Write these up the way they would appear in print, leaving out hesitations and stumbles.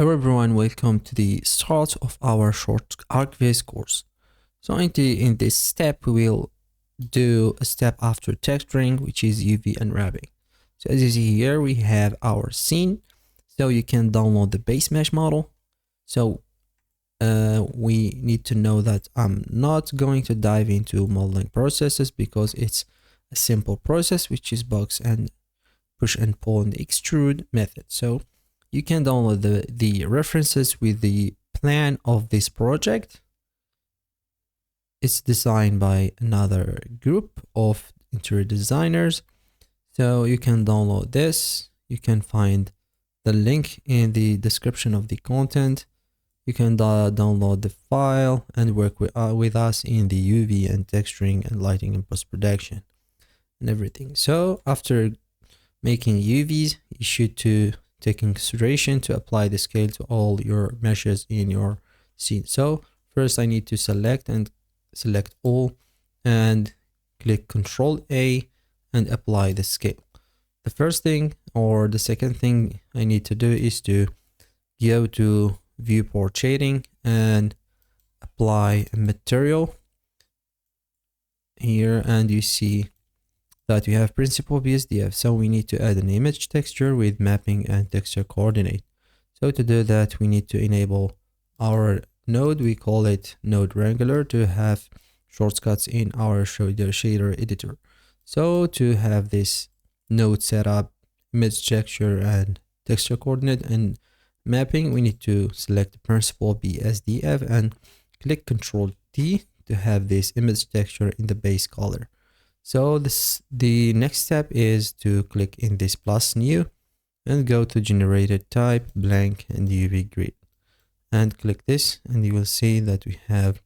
Hello everyone, welcome to the start of our short archviz course. So in this step, we will do a step after texturing, which is UV unwrapping. So as you see here, we have our scene. So you can download the base mesh model. So we need to know that I'm not going to dive into modeling processes because it's a simple process, which is box and push and pull and extrude method. So you can download the references with the plan of this project. It's designed by another group of interior designers. So you can download this. You can find the link in the description of the content. You can download the file and work with us in the UV and texturing and lighting and post-production and everything. So after making UVs, you should take in consideration to apply the scale to all your meshes in your scene. So first I need to select all and click Ctrl A and apply the scale. The first thing or the second thing I need to do is to go to viewport shading and apply a material here, and you see that we have principal BSDF. So we need to add an image texture with mapping and texture coordinate. So to do that, we need to enable our node. We call it node wrangler to have shortcuts in our shader editor. So to have this node set up, image texture and texture coordinate and mapping, we need to select the principal BSDF and click Ctrl T to have this image texture in the base color. So the next step is to click in this plus new and go to generated type, blank and UV grid, and click this and you will see that we have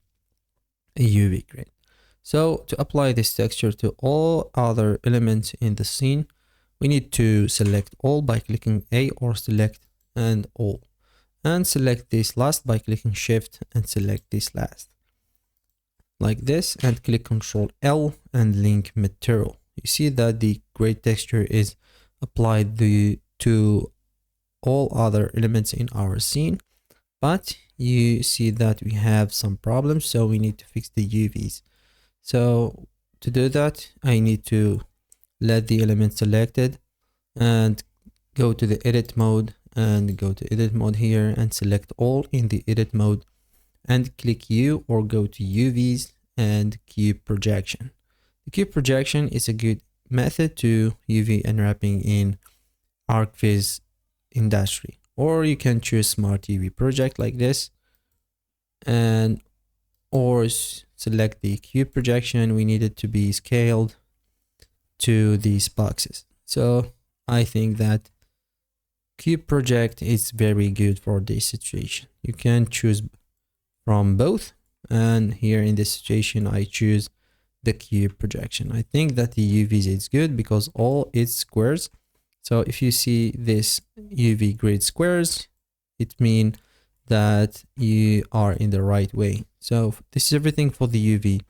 a UV grid. So to apply this texture to all other elements in the scene, we need to select all by clicking A or select and all, and select this last by clicking shift and select this last like this, and click Ctrl L and link material. You see that the gray texture is applied to all other elements in our scene, but you see that we have some problems, so we need to fix the UVs. So to do that, I need to let the element selected and go to the edit mode and go to edit mode here and select all in the edit mode and click U or go to UVs and cube projection. The cube projection is a good method to UV unwrapping in archviz industry, or you can choose smart UV project like this and or select the cube projection. We need it to be scaled to these boxes. So I think that cube project is very good for this situation. You can choose from both, and here in this situation I choose the cube projection. I think that the UVs is good because all its squares. So if you see this UV grid squares, it means that you are in the right way. So this is everything for the UV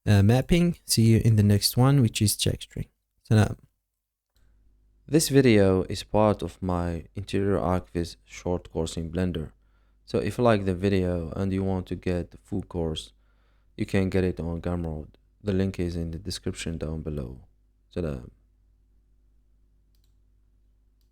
mapping. See you in the next one, which is texturing. Salam. This video is part of my interior archviz short course in Blender. So if you like the video and you want to get the full course, you can get it on Gumroad. The link is in the description down below. Salam.